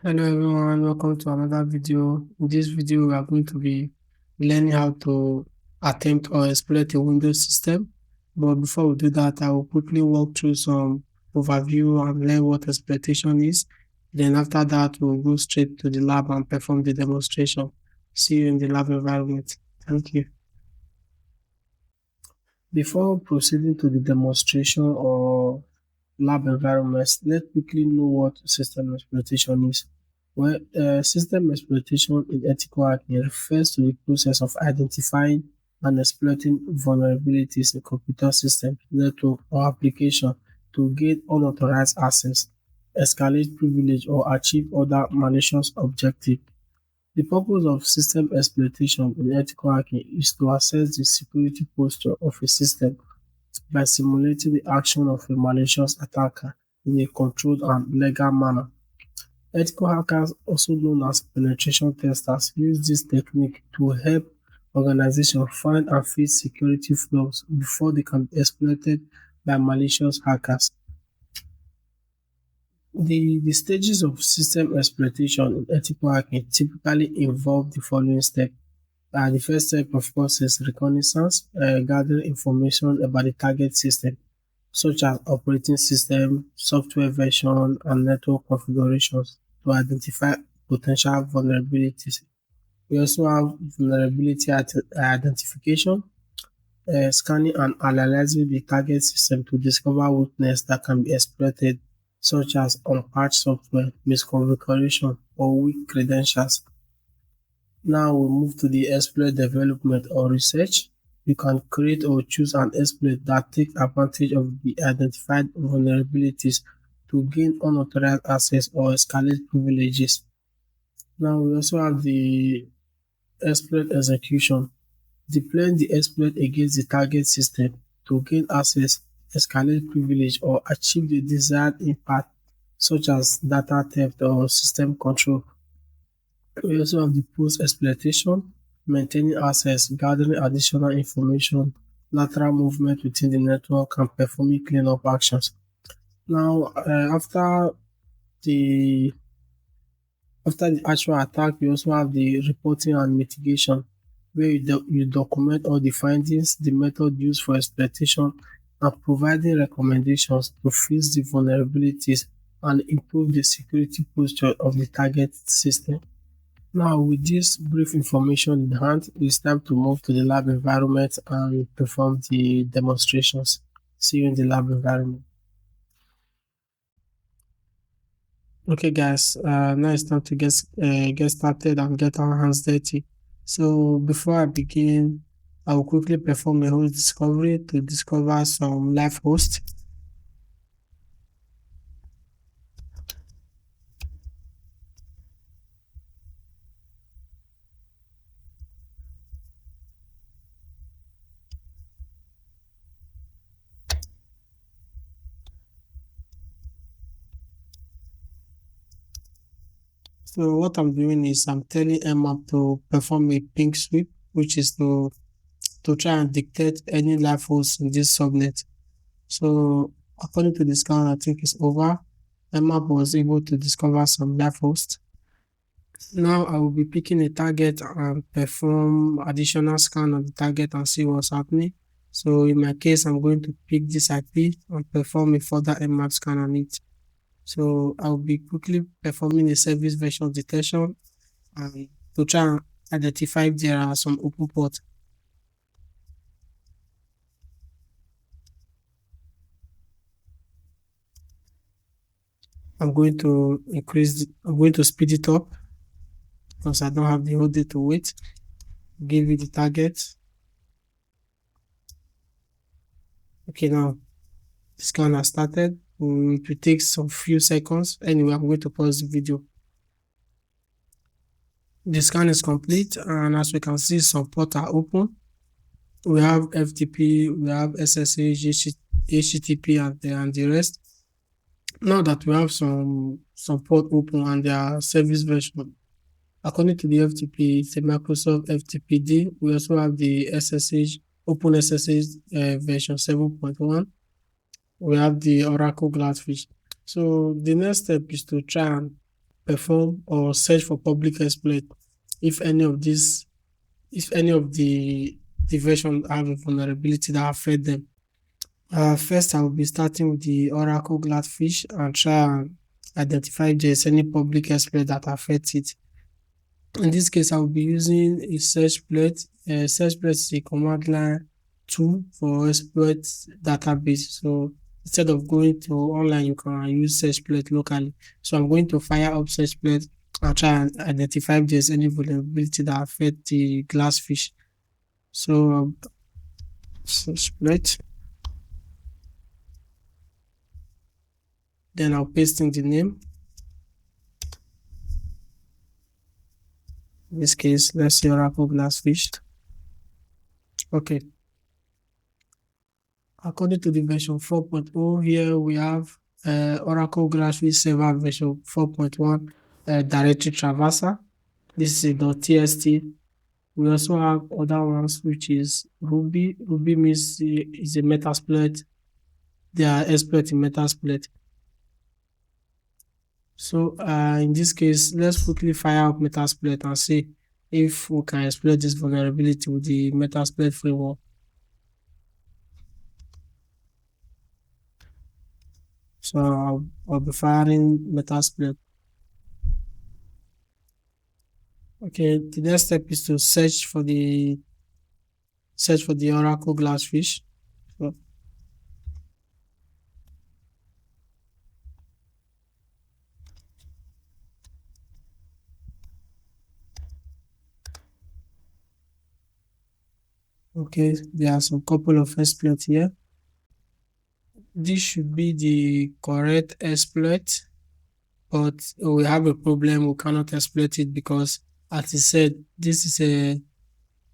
Hello everyone, welcome to another video. In this video, we are going to be learning how to attempt or exploit a Windows system. But before we do that, I will quickly walk through some overview and learn what exploitation is. Then after that, we'll go straight to the lab and perform the demonstration. See you in the lab environment. Thank you. Before proceeding to the demonstration or lab environments, let's quickly know what system exploitation is. Well, system exploitation in ethical hacking refers to the process of identifying and exploiting vulnerabilities in computer systems, network, or application to gain unauthorized access, escalate privilege, or achieve other malicious objectives. The purpose of system exploitation in ethical hacking is to assess the security posture of a system by simulating the action of a malicious attacker in a controlled and legal manner. Ethical hackers, also known as penetration testers, use this technique to help organizations find and fix security flaws before they can be exploited by malicious hackers. The stages of system exploitation in ethical hacking typically involve the following steps. The first step, of course, is reconnaissance, gathering information about the target system, such as operating system, software version, and network configurations to identify potential vulnerabilities. We also have vulnerability identification, scanning and analyzing the target system to discover weaknesses that can be exploited, such as unpatched software, misconfiguration, or weak credentials. Now we move to the exploit development or research. You can create or choose an exploit that takes advantage of the identified vulnerabilities to gain unauthorized access or escalate privileges. Now we also have the exploit execution. Deploying the exploit against the target system to gain access, escalate privilege, or achieve the desired impact, such as data theft or system control. We also have the post-exploitation, maintaining access, gathering additional information, lateral movement within the network, and performing cleanup actions. Now, the after the actual attack, we also have the reporting and mitigation, where you document all the findings, the method used for exploitation, and providing recommendations to fix the vulnerabilities and improve the security posture of the target system. Now, with this brief information in hand, it's time to move to the lab environment and perform the demonstrations. See you in the lab environment. Okay, guys, now it's time to get started and get our hands dirty. So before I begin, I will quickly perform a host discovery to discover some live hosts. So what I'm doing is I'm telling Mmap to perform a ping sweep, which is to try and dictate any live host in this subnet. So according to the scan, I think it's over. Mmap was able to discover some live hosts. Now I will be picking a target and perform additional scan on the target and see what's happening. So in my case, I'm going to pick this IP and perform a further Mmap scan on it. So I'll be quickly performing a service version detection and to try and identify if there are some open ports. I'm going to speed it up because I don't have the whole day to wait. Give it the target. Okay, now the scan has started. It will take some few seconds. Anyway, I'm going to pause the video. The scan is complete, and as we can see, some ports are open. We have FTP, we have SSH, HTTP, and the rest. Now that we have some port open and their service version, according to the FTP, it's a Microsoft FTPD. We also have the SSH, Open SSH version 7.1. We have the Oracle Glassfish. So the next step is to try and perform or search for public exploit if any of these if any of the version have a vulnerability that affect them. First, I will be starting with the Oracle Gladfish and try and identify if there's any public exploit that affects it. In this case, I will be using a search plate. Search plate is a command line tool for exploit database. So instead of going to online, you can use search plate locally. So I'm going to fire up search plate and try and identify if there's any vulnerability that affect the glassfish. So search plate. Then I'll paste in the name. In this case, let's say Oracle Glassfish. Okay. According to the version 4.0, here we have Oracle Glassfish Server version 4.1 directory traverser. This is a .txt. We also have other ones, which is Ruby. Ruby means is a Metasploit. They are expert in Metasploit. So in this case, let's quickly fire up Metasploit and see if we can exploit this vulnerability with the Metasploit framework. So I'll be firing Metasploit. Okay, the next step is to search for the Oracle Glassfish. So, okay, there are some couple of exploits here. This should be the correct exploit, but we have a problem. We cannot exploit it because, as I said, this is a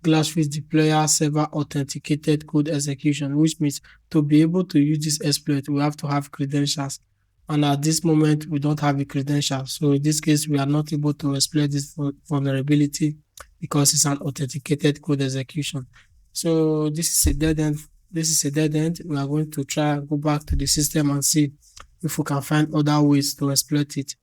Glassfish deployer server authenticated code execution, which means to be able to use this exploit, we have to have credentials. And at this moment, we don't have the credentials. So in this case, we are not able to exploit this vulnerability because it's an authenticated code execution. So this is a dead end. This is a dead end. We are going to try and go back to the system and see if we can find other ways to exploit it.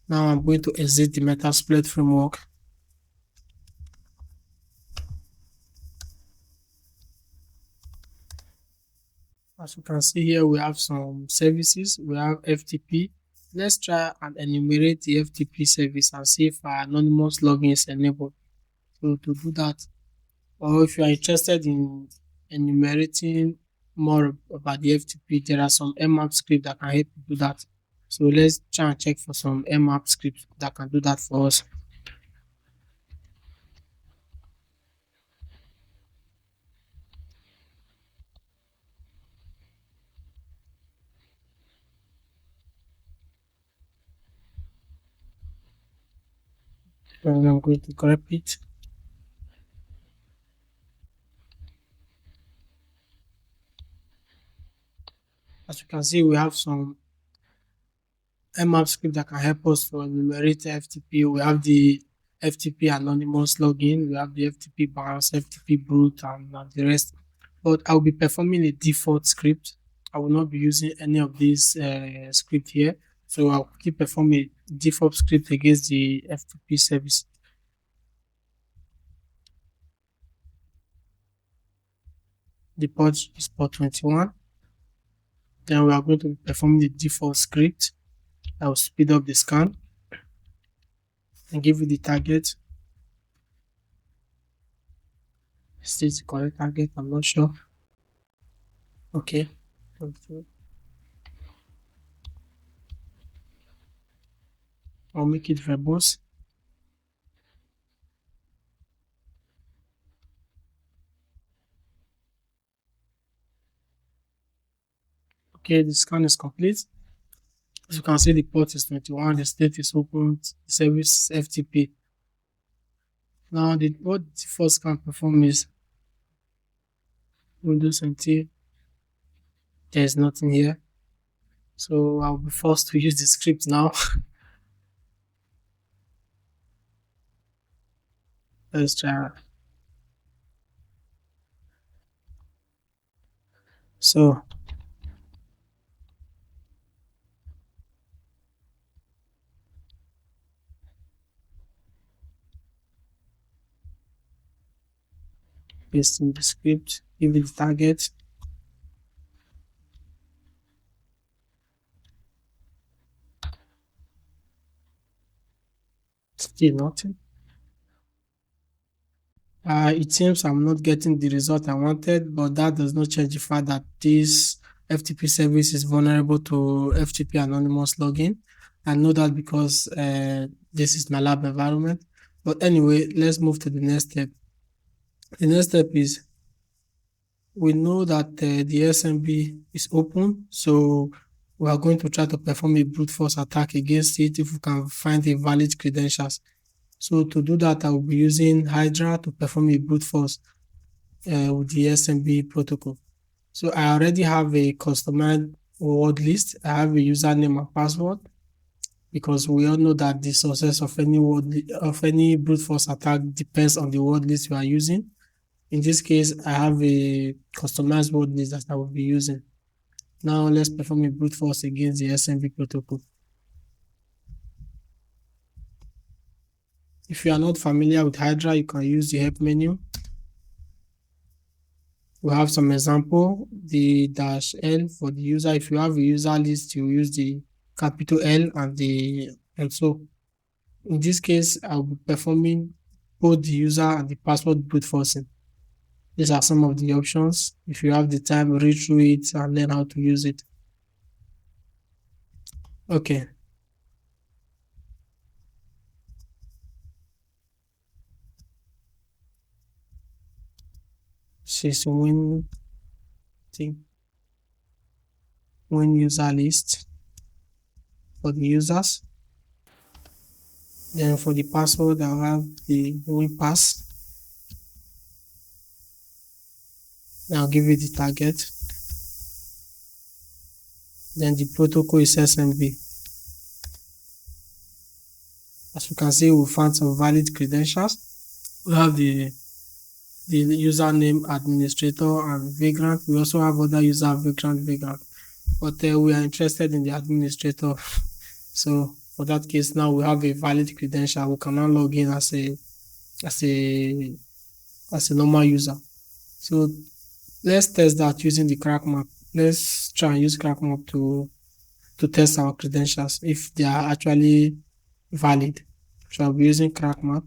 Now I'm going to exit the Metasploit framework. As you can see here, we have some services. We have FTP. Let's try and enumerate the FTP service and see if our anonymous login is enabled. So to do that, or if you are interested in enumerating more about the FTP, there are some mmap scripts that can help you do that. So let's try and check for some mmap scripts that can do that for us. And I'm going to grab it. As you can see, we have some mmap script that can help us to enumerate FTP. We have the FTP anonymous login, we have the FTP bounce, FTP boot, and the rest. But I'll be performing a default script. I will not be using any of these script here. So I'll keep performing a default script against the FTP service. The port is port 21. Then we are going to perform the default script. I will speed up the scan and give you the target. Is this the correct target? I'm not sure. Okay. I'll make it verbose. Okay, the scan is complete. As you can see, the port is 21, the state is open, the service is FTP. Now, what the first can perform is Windows NT. There is nothing here. So I'll be forced to use the script now. Let's try. So paste in the script, give it the target, still nothing. It seems I'm not getting the result I wanted, but that does not change the fact that this FTP service is vulnerable to FTP anonymous login. I know that because this is my lab environment. But anyway, let's move to the next step. The next step is we know that the SMB is open, so we are going to try to perform a brute force attack against it if we can find the valid credentials. So to do that, I will be using Hydra to perform a brute force with the SMB protocol. So I already have a customized word list. I have a username and password because we all know that the success of of any brute force attack depends on the word list you are using. In this case, I have a customized word list that I will be using. Now let's perform a brute force against the SMB protocol. If you are not familiar with Hydra, you can use the help menu. We have some example, the dash L for the user. If you have a user list, you use the capital L and so. In this case, I'll be performing both the user and the password brute forcing. These are some of the options. If you have the time, read through it and learn how to use it. Okay, she's thing, win user list for the users. Then for the password, I'll have the win pass. Then I'll give you the target. Then the protocol is SMB. As you can see, we found some valid credentials. We have the username administrator and vagrant. We also have other user vagrant. But we are interested in the administrator. So for that case, now we have a valid credential. We can now log in as a as a normal user. So let's test that using the crack map. Let's try and use crack map to test our credentials if they are actually valid. So I'll be using crack map.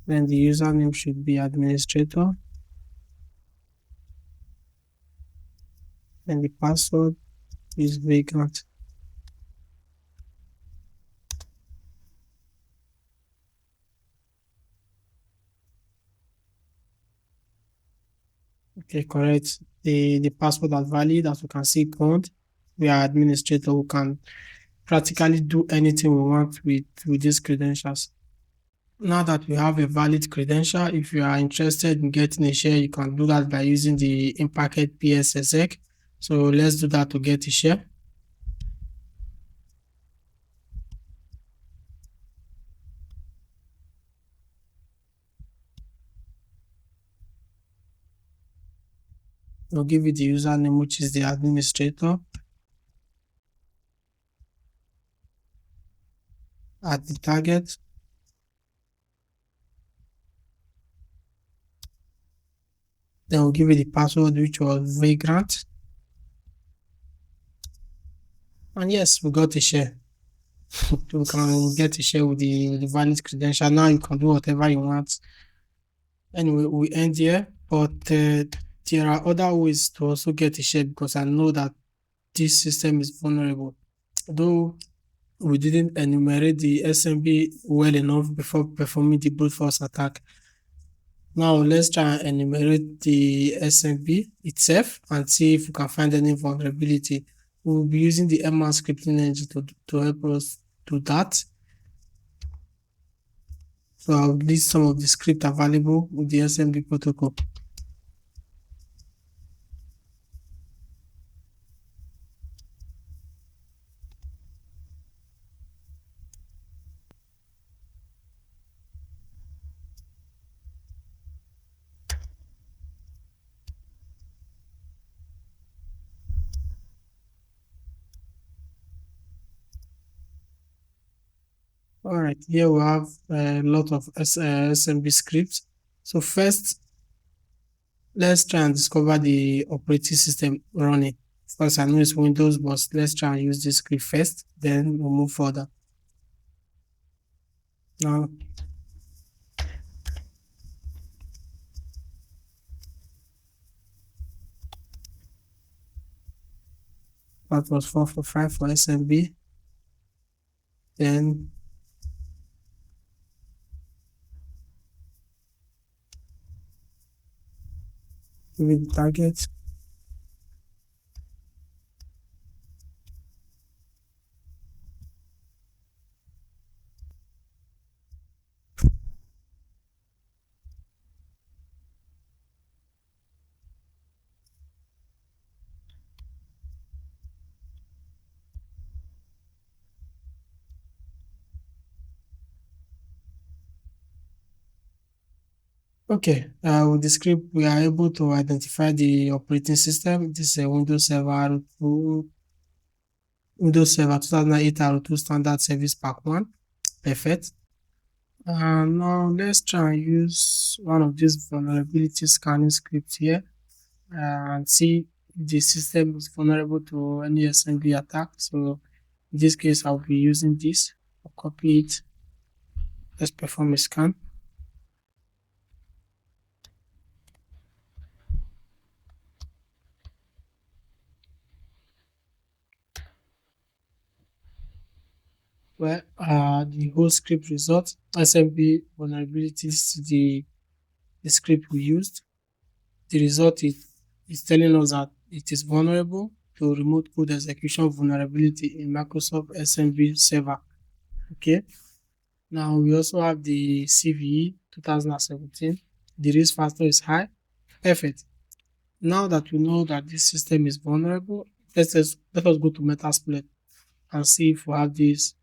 Then the username should be administrator. And the password is vagrant. Okay, correct. The password are valid, as you can see, prompt. We are administrator who can practically do anything we want with these credentials. Now that we have a valid credential, if you are interested in getting a share, you can do that by using the in-packet PSSEC. So let's do that to get a share. I'll give you the username, which is the administrator. At the target. Then we'll give you the password, which was vagrant. And yes, we got a share. You can get a share with the valid credential. Now you can do whatever you want. Anyway, we end here, but there are other ways to also get a share because I know that this system is vulnerable. Though we didn't enumerate the SMB well enough before performing the brute force attack. Now let's try and enumerate the SMB itself and see if we can find any vulnerability. We'll be using the MR scripting engine to help us do that. So I'll list some of the script available with the SMB protocol. All right, here we have a lot of SMB scripts. So first, let's try and discover the operating system running. First, I know it's Windows, but let's try and use this script first, then we'll move further. Now, that was 445 for SMB. Then give it the target. Okay, with the script, we are able to identify the operating system. This is a Windows Server 2008 R2 Standard Service Pack 1. Perfect. Now let's try and use one of these vulnerability scanning scripts here and see if the system is vulnerable to any SMB attack. So in this case, I'll be using this. I'll copy it. Let's perform a scan. Well, the whole script result, SMB vulnerabilities to the script we used. The result is telling us that it is vulnerable to remote code execution vulnerability in Microsoft SMB server. Okay. Now we also have the CVE 2017. The risk factor is high. Perfect. Now that we know that this system is vulnerable, let us go to Metasploit and see if we have this,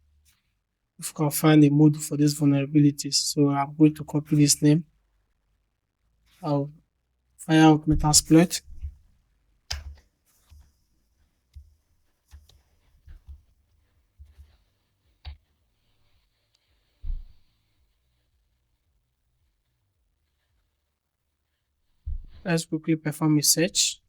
if we can find a module for these vulnerabilities. So I'm going to copy this name. I'll fire out Metasploit. Let's quickly perform a search.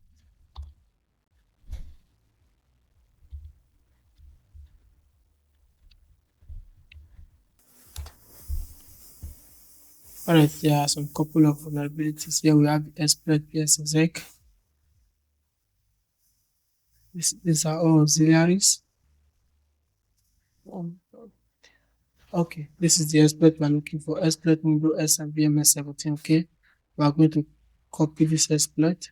Alright, there are some couple of vulnerabilities. Here we have Exploitation. These are all auxiliaries. Okay, this is the exploit we're looking for. Exploit Windows and VMS 17. Okay, we are going to copy this exploit.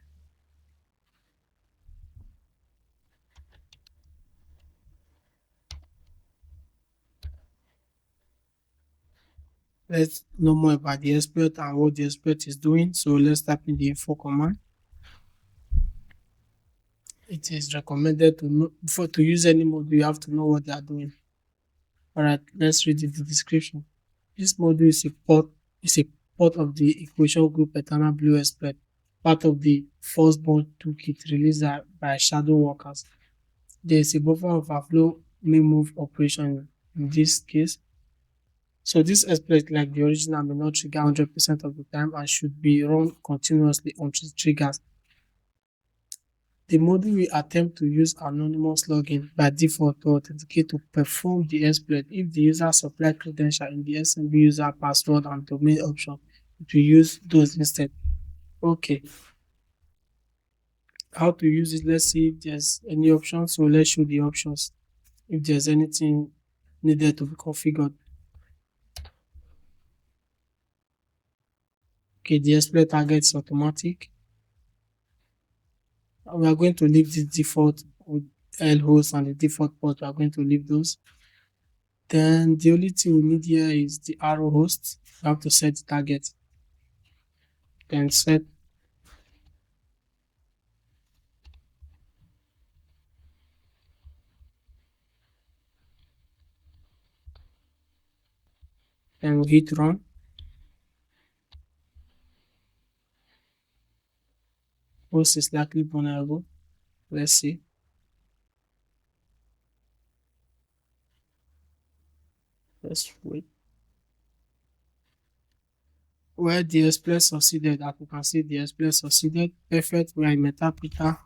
Let's know more about the exploit and what the exploit is doing. So let's type in the info command. It is recommended to know before to use any module, you have to know what they are doing. Alright, let's read the description. This module is a part of the equation group Eternal Blue exploit, part of the firstborn toolkit released by Shadow Workers. There is a buffer overflow may move operation in this case. So this exploit, like the original, may not trigger 100% of the time and should be run continuously until triggers. The module will attempt to use anonymous login by default to authenticate to perform the exploit. If the user supply credential in the SMB user password and domain option, it will use those instead. Okay. How to use it? Let's see if there's any options. So let's show the options. If there's anything needed to be configured. Okay, the exploit target is automatic. We are going to leave the default L host and the default port. We are going to leave those. Then the only thing we need here is the arrow host. We have to set the target. Then set. Then we hit run. Host is likely vulnerable. Let's see. Let's wait. Where the exploit succeeded, as you can see, the exploit succeeded. Perfect. We are in Metapreter.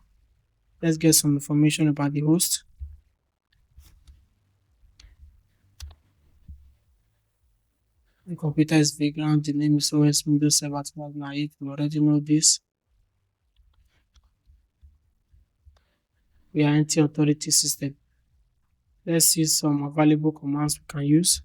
Let's get some information about the host. The computer is Vagrant. The name is OS Windows Server 2008. We already know this. We are anti-authority system. Let's see some available commands we can use.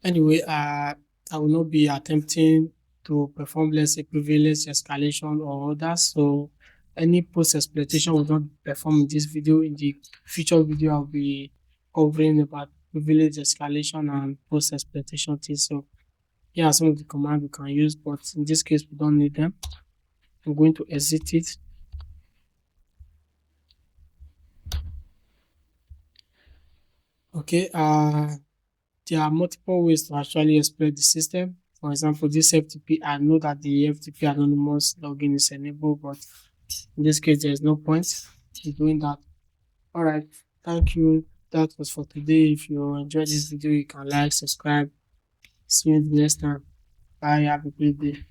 Anyway, I will not be attempting to perform, let's say, privilege escalation or others. So any post exploitation will not perform in this video. In the future video, I'll be covering about privilege escalation and post exploitation things. So here are some of the commands we can use, but in this case, we don't need them. I'm going to exit it. Okay, there are multiple ways to actually exploit the system. For example, this FTP, I know that the FTP anonymous login is enabled, but in this case, there is no point in doing that. All right, thank you. That was for today. If you enjoyed this video, you can like, subscribe. See you next time. Bye. Have a great day.